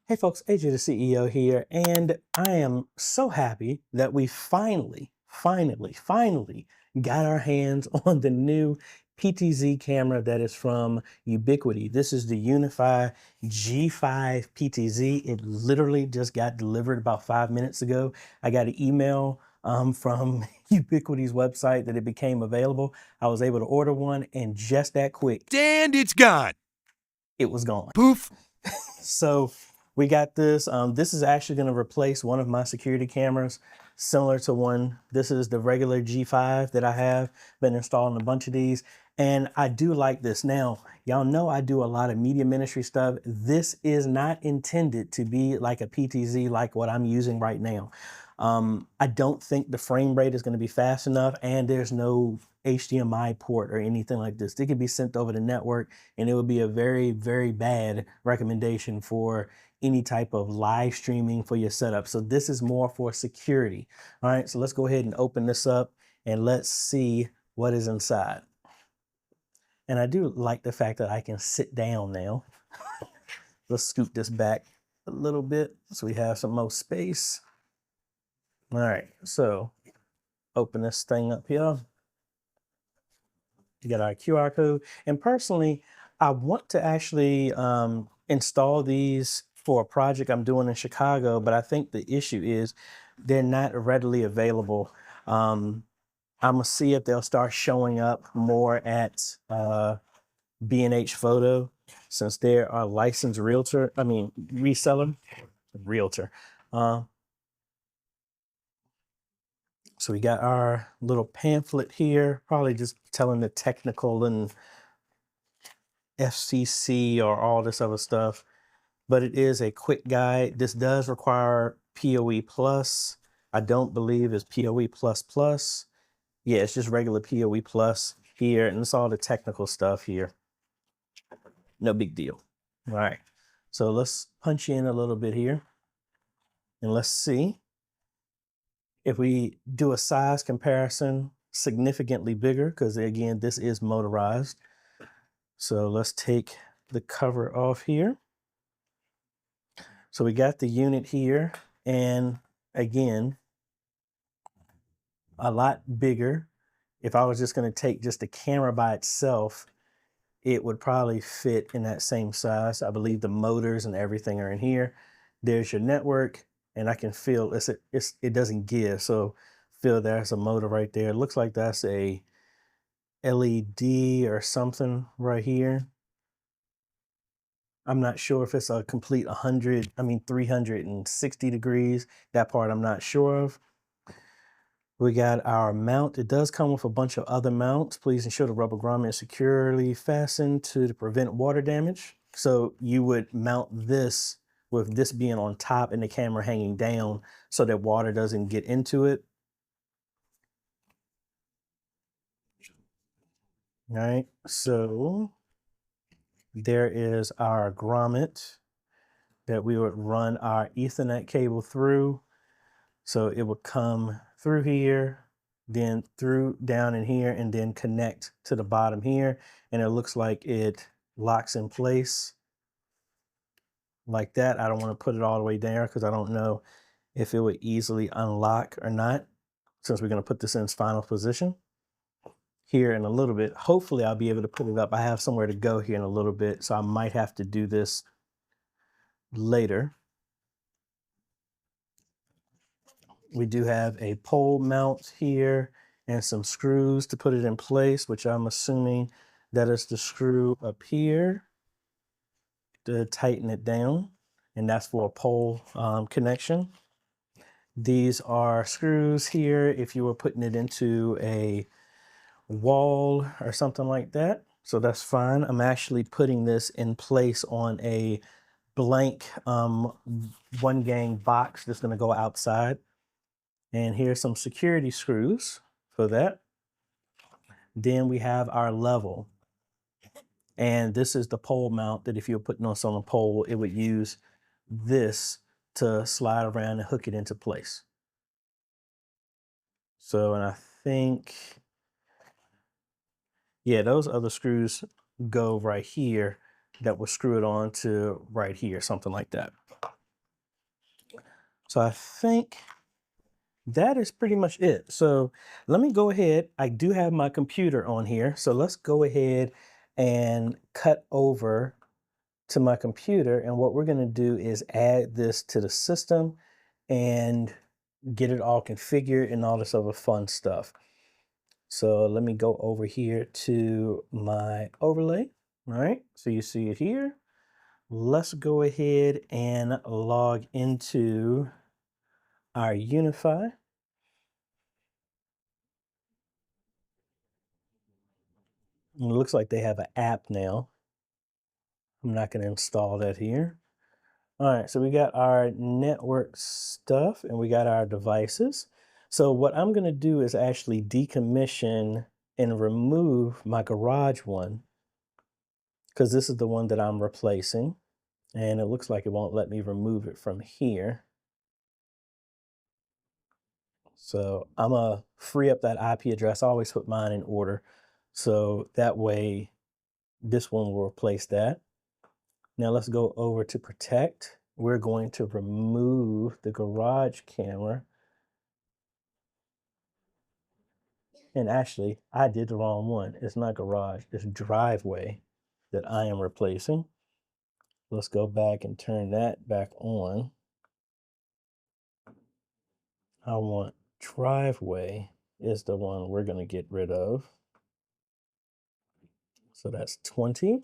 Hey folks, AJ the CEO here, and I am so happy that we finally got our hands on the new PTZ camera that is from Ubiquiti. This is the Unifi G5 PTZ. It literally just got delivered about 5 minutes ago. I got an email from Ubiquiti's website that it became available. I was able to order one, and just that quick, And it's gone. it was gone. Poof. So we got this. This is actually going to replace one of my security cameras, similar to one. This is the regular G5 that I have. Been installing a bunch of these, and I do like this. Now, y'all know I do a lot of media ministry stuff. This is not intended to be like a PTZ like what I'm using right now. I don't think the frame rate is going to be fast enough, and there's no HDMI port or anything like this. They could be sent over the network, and it would be a very, very bad recommendation for any type of live streaming for your setup. So this is more for security. All right, so let's go ahead and open this up and let's see what is inside. And I do like the fact that I can sit down now. Let's scoot this back a little bit so we have some more space. All right, so open this thing up here. You got our QR code. And personally, I want to actually install these for a project I'm doing in Chicago, but I think the issue is they're not readily available. I'm gonna see if they'll start showing up more at B&H Photo, since they're a licensed reseller. So we got our little pamphlet here, probably just telling the technical and FCC or all this other stuff, but it is a quick guide. This does require PoE plus. I don't believe it's PoE plus plus. Yeah, it's just regular PoE plus here, and it's all the technical stuff here. No big deal. All right, so let's punch in a little bit here, and let's see if we do a size comparison, significantly bigger, because again, this is motorized. So let's take the cover off here. So we got the unit here, and again, a lot bigger. If I was just going to take just the camera by itself, it would probably fit in that same size. I believe the motors and everything are in here. There's your network, and I can feel it doesn't give. So feel there's a motor right there. It looks like that's a LED or something right here. I'm not sure if it's a complete 360 degrees. That part I'm not sure of. We got our mount. It does come with a bunch of other mounts. Please ensure the rubber grommet is securely fastened to prevent water damage. So you would mount this with this being on top and the camera hanging down so that water doesn't get into it. All right, so there is our grommet that we would run our Ethernet cable through. So it would come through here, then through down in here, and then connect to the bottom here. And it looks like it locks in place like that. I don't want to put it all the way down because I don't know if it would easily unlock or not, since we're going to put this in its final position here in a little bit. Hopefully I'll be able to put it up. I have somewhere to go here in a little bit, so I might have to do this later. We do have a pole mount here and some screws to put it in place, which I'm assuming that is the screw up here to tighten it down, and that's for a pole connection. These are screws here if you were putting it into a wall or something like that. So that's fine. I'm actually putting this in place on a blank one gang box that's going to go outside. And here's some security screws for that. Then we have our level. And this is the pole mount that if you're putting on some pole, it would use this to slide around and hook it into place. So, and I think, yeah, those other screws go right here that will screw it on to right here, something like that. So I think that is pretty much it. So let me go ahead. I do have my computer on here. So let's go ahead and cut over to my computer. And what we're going to do is add this to the system and get it all configured and all this other fun stuff. So let me go over here to my overlay. All right. So you see it here. Let's go ahead and log into our Unify. And it looks like they have an app now. I'm not going to install that here. All right, so we got our network stuff and we got our devices. So what I'm going to do is actually decommission and remove my garage one because this is the one that I'm replacing. And it looks like it won't let me remove it from here. So I'm going to free up that IP address. I always put mine in order. So that way this one will replace that. Now let's go over to protect. We're going to remove the garage camera. And actually, I did the wrong one. It's not garage, it's driveway that I am replacing. Let's go back and turn that back on. I want driveway is the one we're going to get rid of. So that's 20.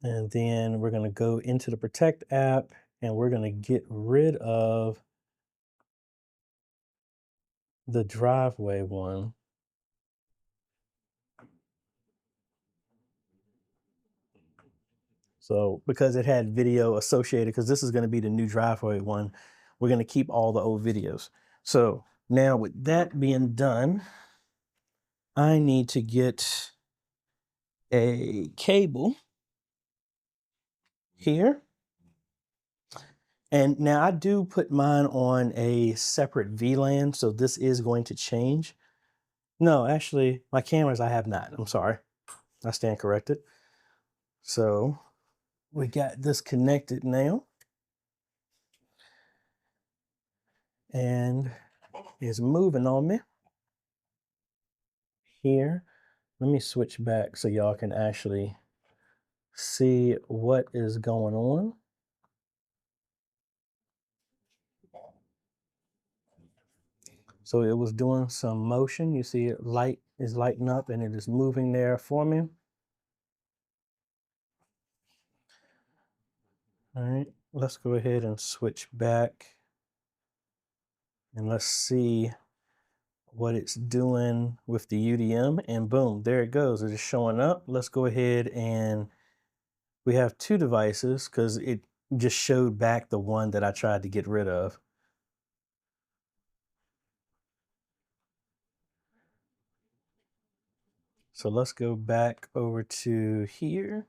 And then we're going to go into the Protect app and we're going to get rid of the driveway one. So because it had video associated, because this is going to be the new driveway one, we're going to keep all the old videos. So now with that being done, I need to get a cable here. And now I do put mine on a separate VLAN, so this is going to change. No, actually, my cameras I have not. I'm sorry. I stand corrected. So we got this connected now. And it's moving on me here. Let me switch back so y'all can actually see what is going on. So it was doing some motion. You see it light is lighting up and it is moving there for me. All right, let's go ahead and switch back and let's see what it's doing with the UDM, and boom, there it goes. It is showing up. Let's go ahead and we have two devices because it just showed back the one that I tried to get rid of. So let's go back over to here.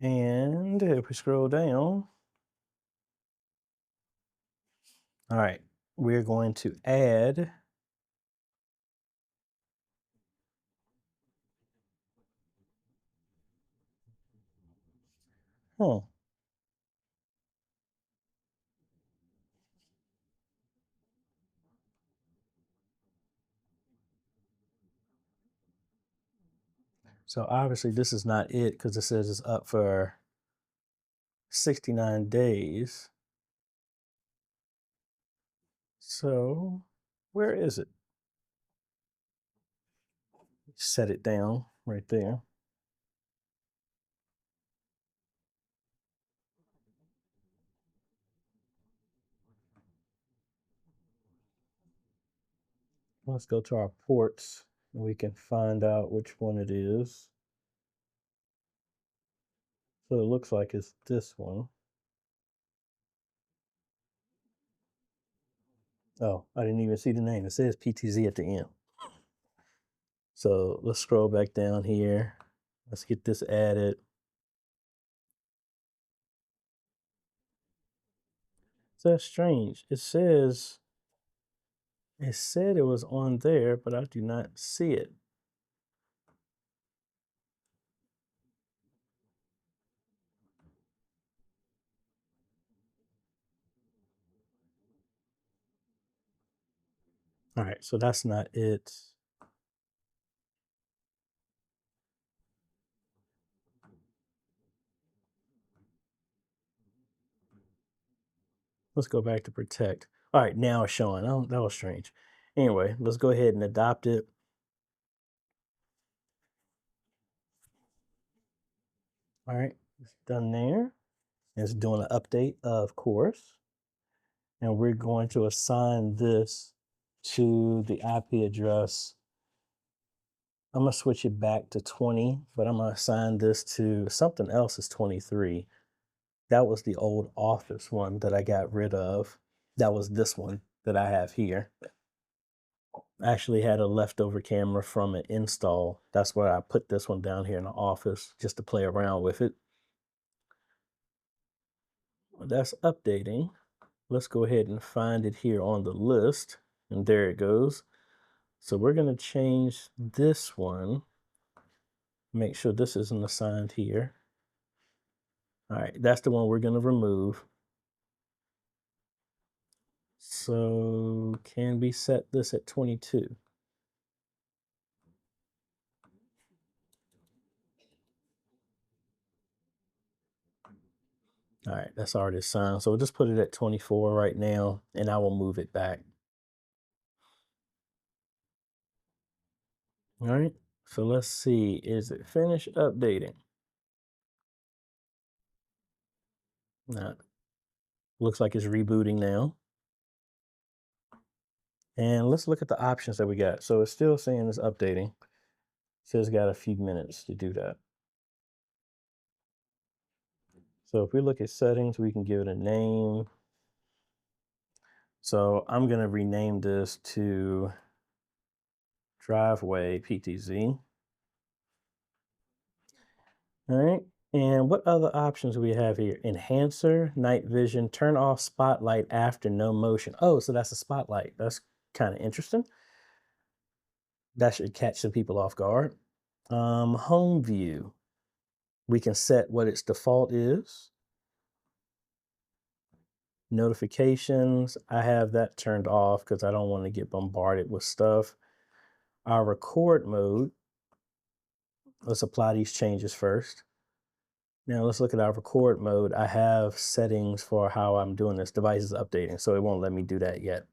And if we scroll down, all right, we're going to add huh. So obviously this is not it because it says it's up for 69 days. So where is it? Set it down right there. Let's go to our ports and we can find out which one it is. So it looks like it's this one. Oh, I didn't even see the name. It says PTZ at the end. So let's scroll back down here. Let's get this added. So that's strange. It said it was on there, but I do not see it. All right, so that's not it. Let's go back to protect. All right, now it's showing. Oh, that was strange. Anyway, let's go ahead and adopt it. All right, it's done there. It's doing an update, of course. And we're going to assign this to the IP address. I'm going to switch it back to 20, but I'm going to assign this to something else is 23. That was the old office one that I got rid of. That was this one that I have here. I actually had a leftover camera from an install. That's why I put this one down here in the office just to play around with it. That's updating. Let's go ahead and find it here on the list. And there it goes. So we're going to change this one. Make sure this isn't assigned here. All right, that's the one we're going to remove. So can we set this at 22? All right, that's already assigned. So we'll just put it at 24 right now, and I will move it back. All right, so let's see, is it finished updating? Nah, looks like it's rebooting now. And let's look at the options that we got. So it's still saying it's updating. It says it's got a few minutes to do that. So if we look at settings, we can give it a name. So I'm going to rename this to Driveway PTZ. All right. And what other options do we have here? Enhancer, night vision, turn off spotlight after no motion. Oh, so that's a spotlight. That's kind of interesting. That should catch some people off guard. Home view. We can set what its default is. Notifications, I have that turned off because I don't want to get bombarded with stuff. Our record mode, let's apply these changes first. Now let's look at our record mode. I have settings for how I'm doing this. Device is updating, so it won't let me do that yet.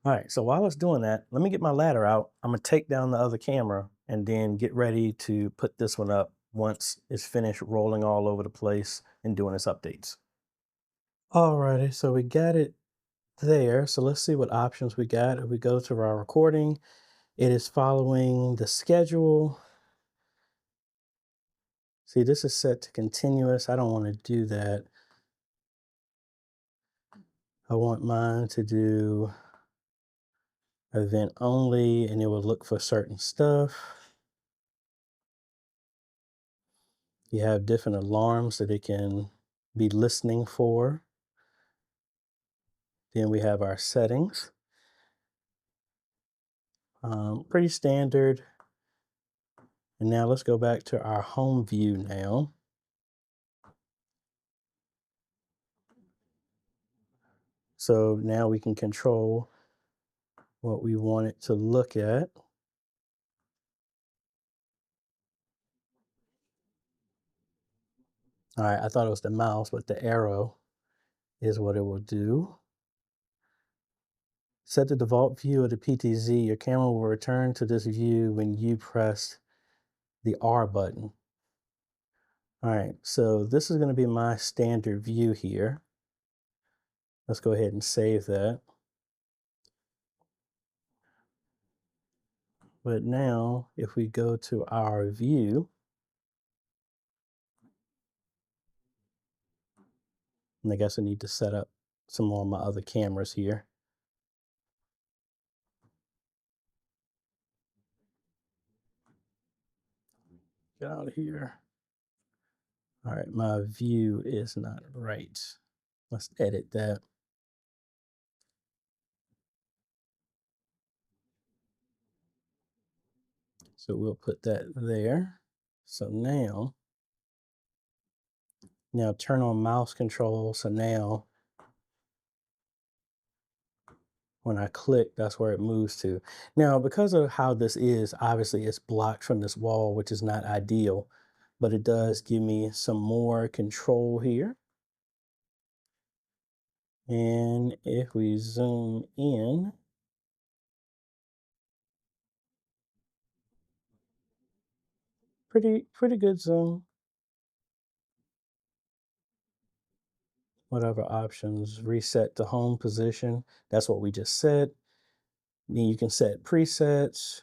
All right, so while it's doing that, let me get my ladder out. I'm gonna take down the other camera and then get ready to put this one up once it's finished rolling all over the place and doing its updates. Alrighty, so we got it there. So let's see what options we got. If we go to our recording, it is following the schedule. See, this is set to continuous. I don't want to do that. I want mine to do event only, and it will look for certain stuff. You have different alarms that it can be listening for. Then we have our settings. Pretty standard. And now let's go back to our home view now. So now we can control what we want it to look at. All right, I thought it was the mouse, but the arrow is what it will do. Set the default view of the PTZ. Your camera will return to this view when you press the R button. All right, so this is going to be my standard view here. Let's go ahead and save that. But now, if we go to our view, and I guess I need to set up some more of my other cameras here. Get out of here. All right, my view is not right. Let's edit that. So we'll put that there. So now turn on mouse control. So now when I click, that's where it moves to. Now, because of how this is, obviously it's blocked from this wall, which is not ideal, but it does give me some more control here. And if we zoom in, pretty good zoom. What other options? Reset to home position. That's what we just said. Then you can set presets,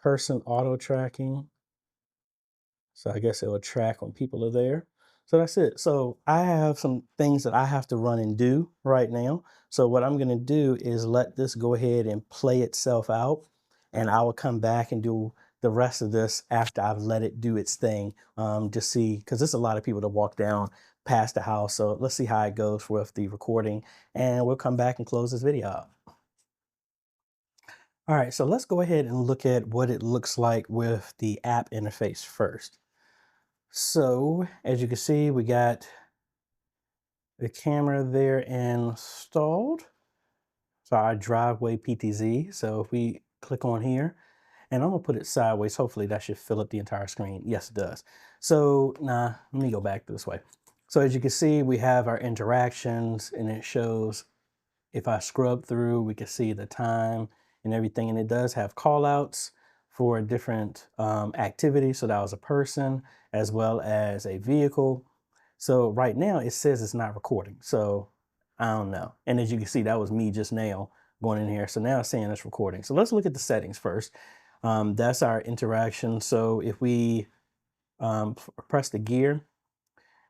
person auto tracking. So I guess it will track when people are there. So that's it. So I have some things that I have to run and do right now. So what I'm going to do is let this go ahead and play itself out. And I will come back and do the rest of this after I've let it do its thing. Just see, because there's a lot of people that walk down past the house. So let's see how it goes with the recording. And we'll come back and close this video out. All right, so let's go ahead and look at what it looks like with the app interface first. So as you can see, we got the camera there installed. So our driveway PTZ. So if we click on here, and I'm gonna put it sideways, hopefully that should fill up the entire screen. Yes, it does. So now let me go back this way. So as you can see, we have our interactions and it shows, if I scrub through, we can see the time and everything. And it does have call outs for different activities. So that was a person as well as a vehicle. So right now it says it's not recording. So I don't know. And as you can see, that was me just now going in here. So now it's saying it's recording. So let's look at the settings first. That's our interaction. So if we press the gear,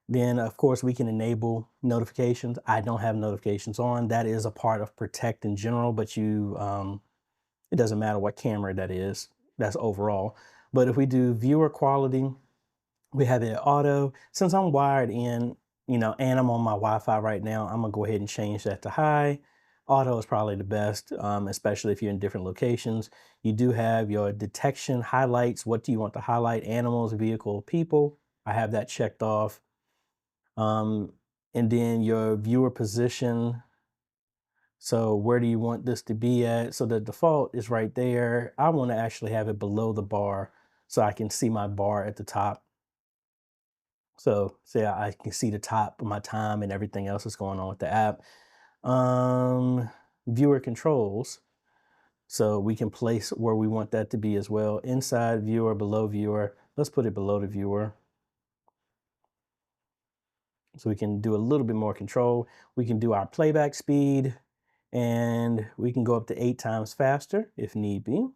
then of course we can enable notifications. I don't have notifications on. That is a part of Protect in general, but it doesn't matter what camera that is. That's overall. But if we do viewer quality, we have it auto. Since I'm wired in, and I'm on my Wi-Fi right now, I'm gonna go ahead and change that to high. Auto is probably the best, especially if you're in different locations. You do have your detection highlights. What do you want to highlight? Animals, vehicle, people. I have that checked off. Um, and then your viewer position. So where do you want this to be at? So the default is right there. I want to actually have it below the bar so I can see my bar at the top. So say I can see the top of my time and everything else that's going on with the app. Viewer controls. So we can place where we want that to be as well. Inside viewer, below viewer. Let's put it below the viewer. So we can do a little bit more control. We can do our playback speed, and we can go up to 8 times faster if need be.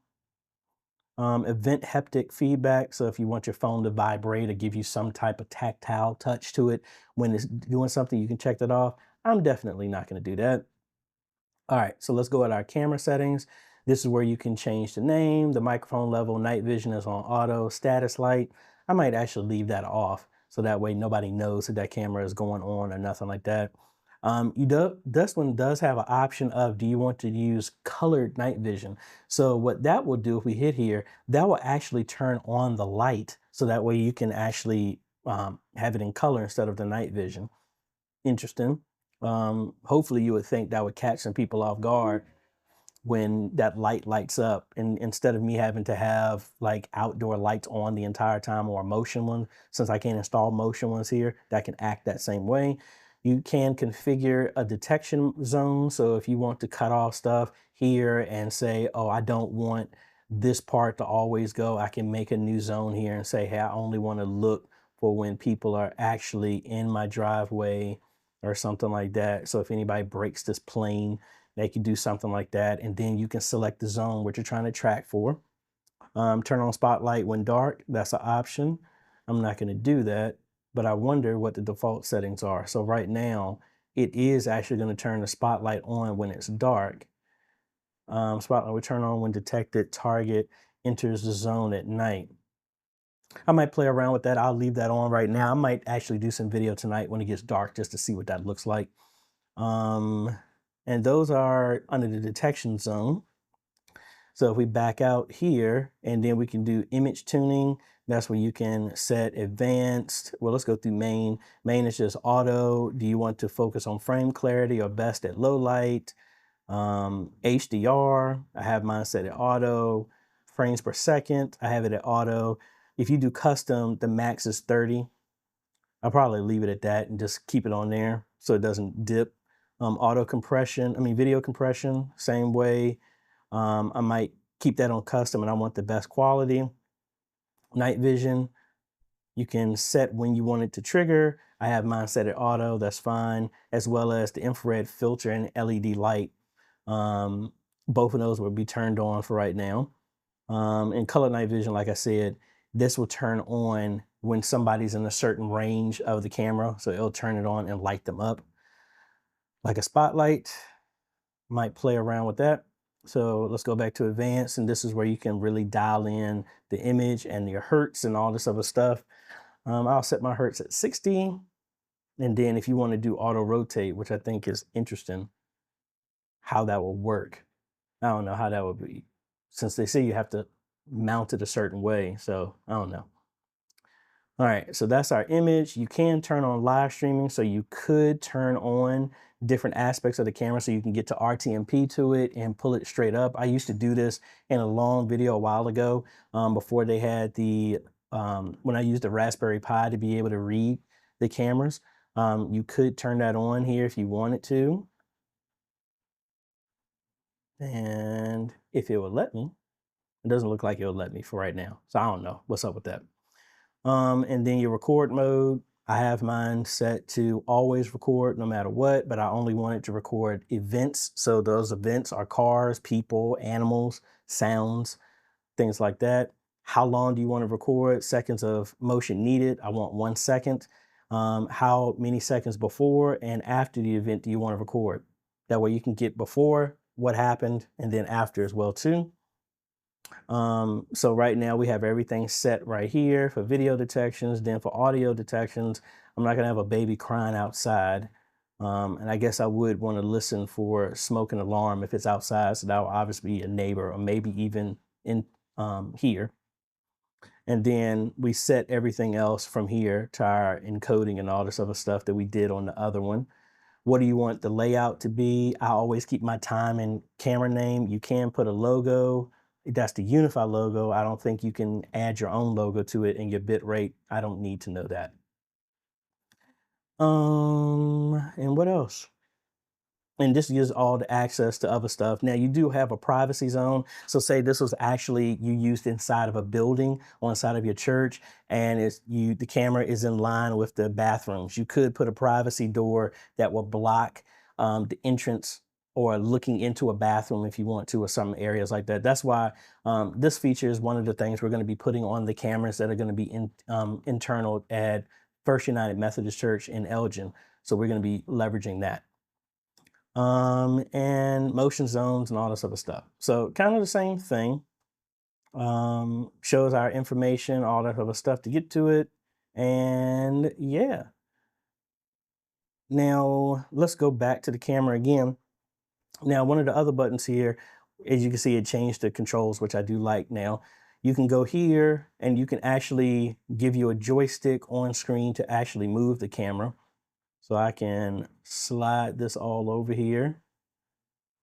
Event haptic feedback. So if you want your phone to vibrate or give you some type of tactile touch to it when it's doing something, you can check that off. I'm definitely not going to do that. All right, so let's go at our camera settings. This is where you can change the name, the microphone level, night vision is on auto, status light. I might actually leave that off so that way nobody knows that that camera is going on or nothing like that. This one does have an option of, do you want to use colored night vision? So what that will do, if we hit here, that will actually turn on the light. So that way you can actually have it in color instead of the night vision. Interesting. Hopefully you would think that would catch some people off guard when that light lights up, and instead of me having to have like outdoor lights on the entire time or a motion one, since I can't install motion ones here that can act that same way. You can configure a detection zone. So if you want to cut off stuff here and say, oh, I don't want this part to always go, I can make a new zone here and say, hey, I only want to look for when people are actually in my driveway or something like that. So if anybody breaks this plane, they can do something like that. And then you can select the zone what you're trying to track for. Turn on spotlight when dark. That's an option. I'm not going to do that, but I wonder what the default settings are. So right now, it is actually going to turn the spotlight on when it's dark. Spotlight will turn on when detected target enters the zone at night. I might play around with that. I'll leave that on right now. I might actually do some video tonight when it gets dark just to see what that looks like. And those are under the detection zone. So if we back out here and then we can do image tuning, that's where you can set advanced. Well, let's go through main. Main is just auto. Do you want to focus on frame clarity or best at low light? HDR, I have mine set at auto. Frames per second, I have it at auto. If you do custom, the max is 30. I'll probably leave it at that and just keep it on there so it doesn't dip. Auto compression, video compression, same way. I might keep that on custom and I want the best quality. Night vision, you can set when you want it to trigger. I have mine set at auto, that's fine, as well as the infrared filter and LED light. Both of those will be turned on for right now. And color night vision, like I said, this will turn on when somebody's in a certain range of the camera. So it'll turn it on and light them up. Like a spotlight, might play around with that. So let's go back to advanced, and this is where you can really dial in the image and your hertz and all this other stuff. I'll set my hertz at 60. And then if you want to do auto rotate, which I think is interesting, how that will work. I don't know how that would be, since they say you have to mount it a certain way. So I don't know. All right, so that's our image. You can turn on live streaming, so you could turn on different aspects of the camera so you can get to RTMP to it and pull it straight up. I used to do this in a long video a while ago, before they had the, when I used the Raspberry Pi to be able to read the cameras. You could turn that on here if you wanted to. And if it would let me, it doesn't look like it'll let me for right now. So I don't know what's up with that. And then your record mode, I have mine set to always record no matter what, but I only want it to record events. So those events are cars, people, animals, sounds, things like that. How long do you want to record? Seconds of motion needed. I want 1 second. How many seconds before and after the event do you want to record? That way you can get before, what happened, and then after as well too. So right now we have everything set right here for video detections. Then for audio detections, I'm not gonna have a baby crying outside. And I guess I would want to listen for smoke and alarm if it's outside. So that will obviously be a neighbor or maybe even in here. And then we set everything else from here to our encoding and all this other stuff that we did on the other one. What do you want the layout to be? I always keep my time and camera name. You can put a logo. That's the Unify logo. I don't think you can add your own logo to it, and your bit rate, I don't need to know that. And what else? And this gives all the access to other stuff. Now you do have a privacy zone. So say this was actually you used inside of a building or inside of your church, and the camera is in line with the bathrooms. You could put a privacy door that will block the entrance or looking into a bathroom if you want to, or some areas like that. That's why this feature is one of the things we're going to be putting on the cameras that are going to be internal at First United Methodist Church in Elgin. So we're going to be leveraging that. And motion zones and all this other stuff. So kind of the same thing. Shows our information, all that other stuff to get to it. And yeah. Now let's go back to the camera again. Now, one of the other buttons here, as you can see, it changed the controls, which I do like now. You can go here and you can actually give you a joystick on screen to actually move the camera. So I can slide this all over here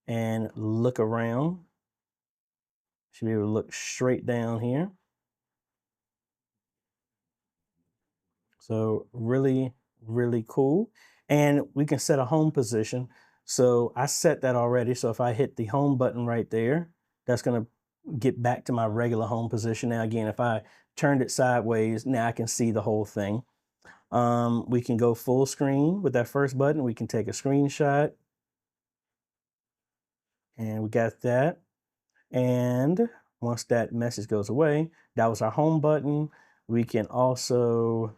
and look around. Should be able to look straight down here. So really, really cool. And we can set a home position. So I set that already. So if I hit the home button right there, that's going to get back to my regular home position. Now, again, if I turned it sideways, now I can see the whole thing. We can go full screen with that first button. We can take a screenshot. And we got that. And once that message goes away, that was our home button. We can also,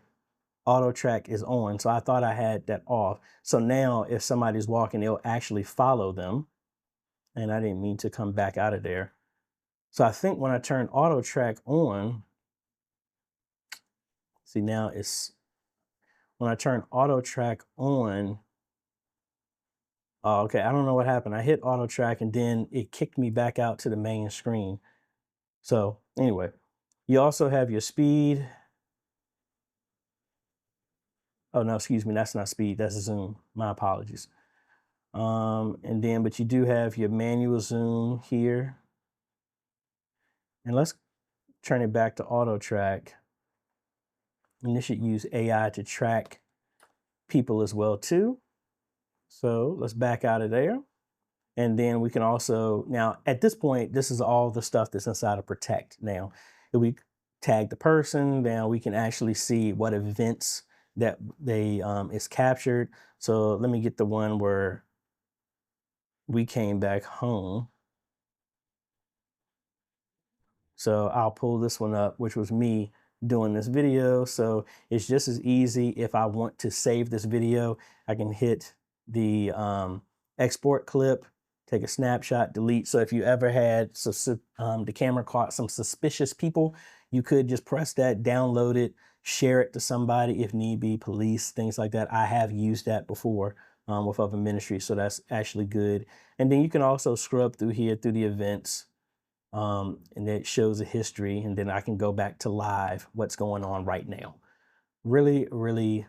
auto track is on. So I thought I had that off. So now if somebody's walking, it'll actually follow them. And I didn't mean to come back out of there. So I think when I turn auto track on, see now when I turn auto track on, Oh, okay. I don't know what happened. I hit auto track and then it kicked me back out to the main screen. So anyway, you also have your speed. Oh no, excuse me, that's not speed, that's zoom. My apologies. And then, but you do have your manual zoom here. And let's turn it back to auto track. And this should use AI to track people as well too. So let's back out of there. And then we can also, now at this point, this is all the stuff that's inside of Protect. Now, if we tag the person, now we can actually see what events that they is captured. So let me get the one where we came back home. So I'll pull this one up, which was me doing this video. So it's just as easy. If I want to save this video, I can hit the export clip, take a snapshot, delete. So if you ever had the camera caught some suspicious people, you could just press that, download it, share it to somebody if need be, police, things like that. I have used that before with other ministries, so that's actually good. And then you can also scrub through here through the events, and it shows a history, and then I can go back to live, what's going on right now. Really, really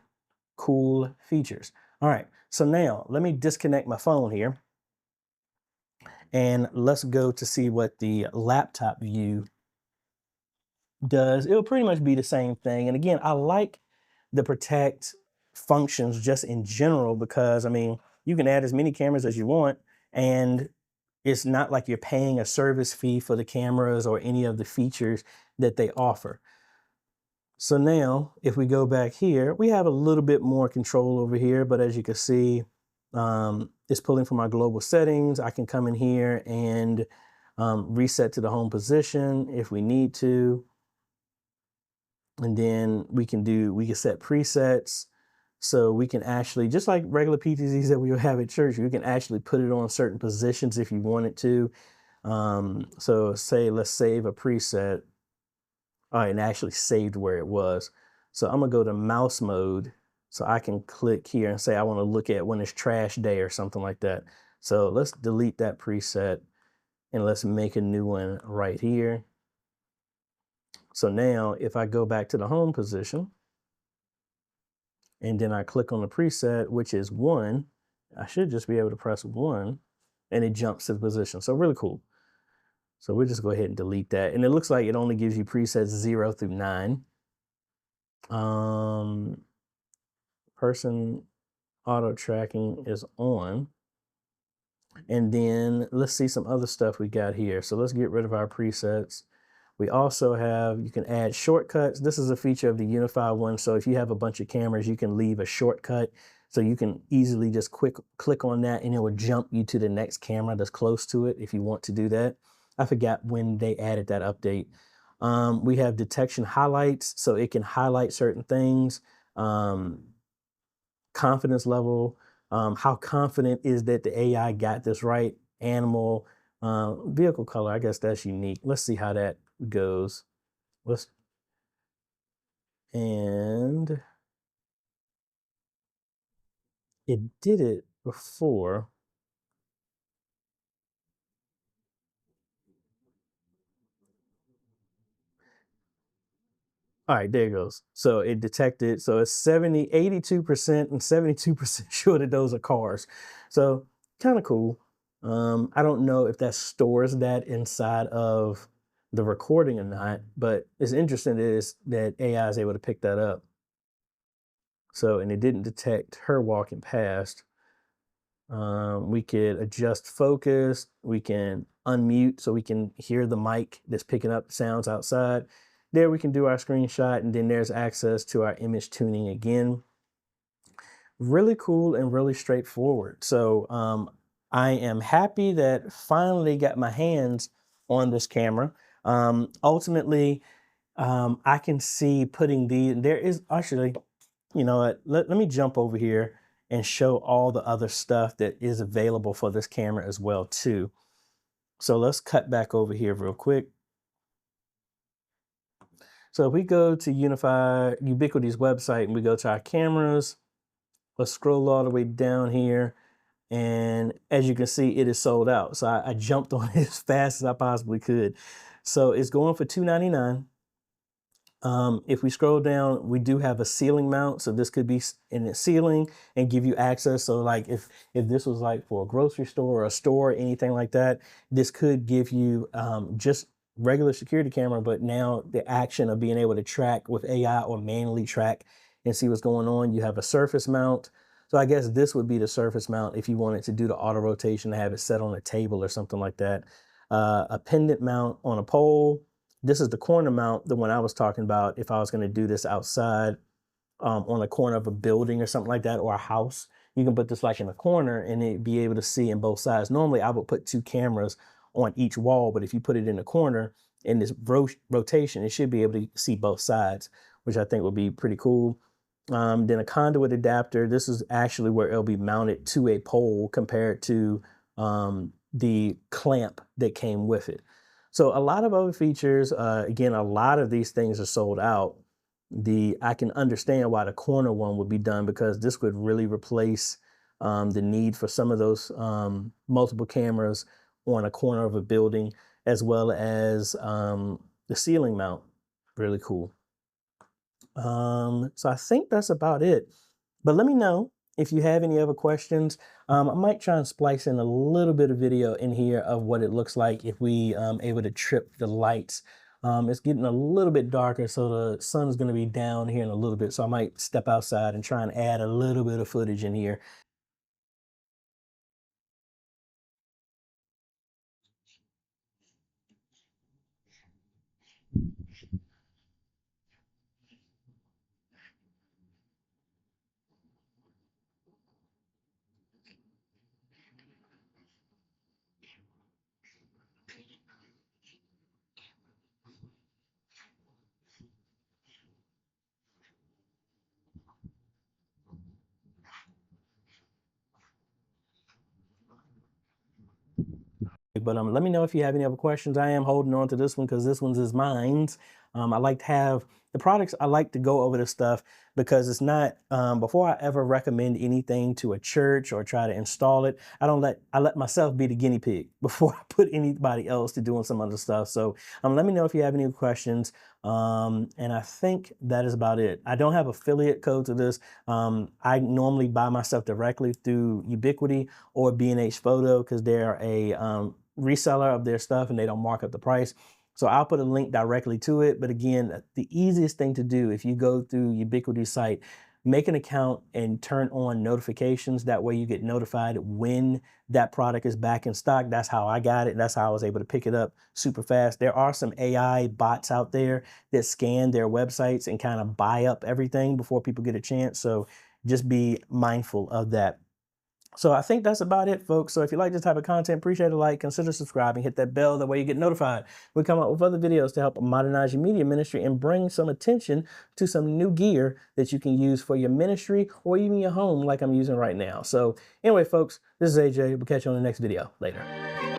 cool features. All right, so now let me disconnect my phone here, and let's go to see what the laptop view does. It'll pretty much be the same thing. And again, I like the Protect functions just in general because, I mean, you can add as many cameras as you want, and it's not like you're paying a service fee for the cameras or any of the features that they offer. So now, if we go back here, we have a little bit more control over here, but as you can see, it's pulling from our global settings. I can come in here and reset to the home position if we need to. And then we can set presets. So we can actually, just like regular PTZs that we would have at church, you can actually put it on certain positions if you wanted to. So let's save a preset. All right, and actually saved where it was. So I'm gonna go to mouse mode. So I can click here and say I want to look at when it's trash day or something like that. So let's delete that preset and let's make a new one right here. So now if I go back to the home position and then I click on the preset, which is 1, I should just be able to press 1 and it jumps to the position. So really cool. So we'll just go ahead and delete that. And it looks like it only gives you presets 0 through 9. Person auto tracking is on. And then let's see some other stuff we got here. So let's get rid of our presets. We also have, you can add shortcuts. This is a feature of the Unifi one. So if you have a bunch of cameras, you can leave a shortcut. So you can easily just click on that and it will jump you to the next camera that's close to it if you want to do that. I forgot when they added that update. We have detection highlights, so it can highlight certain things. Confidence level, how confident is that the AI got this right? Animal, vehicle color, I guess that's unique. Let's see how that goes. And it did it before. All right, there it goes. So it detected, so it's 82% and 72% sure that those are cars. So kind of cool. I don't know if that stores that inside of the recording or not, but it's interesting is that AI is able to pick that up. So, and it didn't detect her walking past. We could adjust focus. We can unmute so we can hear the mic that's picking up sounds outside. There we can do our screenshot, and then there's access to our image tuning again. Really cool and really straightforward. So I am happy that finally got my hands on this camera. Ultimately, I can see putting there is actually, you know what, let me jump over here and show all the other stuff that is available for this camera as well too. So let's cut back over here real quick. So if we go to Ubiquiti's website and we go to our cameras, let's scroll all the way down here And as you can see, it is sold out. So I jumped on it as fast as I possibly could. So it's going for $299. If we scroll down, we do have a ceiling mount. So this could be in the ceiling and give you access. So like if this was like for a grocery store or a store, anything like that, this could give you just regular security camera, but now the action of being able to track with AI or manually track and see what's going on. You have a surface mount. So I guess this would be the surface mount if you wanted to do the auto rotation to have it set on a table or something like that. A pendant mount on a pole. This is the corner mount, the one I was talking about if I was going to do this outside on a corner of a building or something like that, or a house. You can put this like in a corner and it'd be able to see in both sides. Normally I would put 2 cameras on each wall, but if you put it in the corner in this rotation, it should be able to see both sides, which I think would be pretty cool. Then a conduit adapter. This is actually where it'll be mounted to a pole compared to the clamp that came with it. So a lot of other features, again, a lot of these things are sold out. I can understand why the corner one would be done, because this would really replace the need for some of those multiple cameras on a corner of a building, as well as the ceiling mount. Really cool. So I think that's about it. But let me know if you have any other questions. I might try and splice in a little bit of video in here of what it looks like if we able to trip the lights. It's getting a little bit darker, so the sun's going to be down here in a little bit. So I might step outside and try and add a little bit of footage in here. But let me know if you have any other questions. I am holding on to this one because this one's is mine. I like to have the products. I like to go over this stuff because it's not before I ever recommend anything to a church or try to install it. I let myself be the guinea pig before I put anybody else to doing some other stuff. So let me know if you have any questions. And I think that is about it. I don't have affiliate code to this. I normally buy my stuff directly through Ubiquiti or B&H Photo because they're a reseller of their stuff and they don't mark up the price. So I'll put a link directly to it. But again, the easiest thing to do if you go through Ubiquiti's site, make an account and turn on notifications. That way you get notified when that product is back in stock. That's how I got it. That's how I was able to pick it up super fast. There are some AI bots out there that scan their websites and kind of buy up everything before people get a chance. So just be mindful of that. So I think that's about it, folks. So if you like this type of content, appreciate a like, consider subscribing, hit that bell. That way you get notified. We come up with other videos to help modernize your media ministry and bring some attention to some new gear that you can use for your ministry or even your home like I'm using right now. So anyway, folks, this is AJ. We'll catch you on the next video. Later.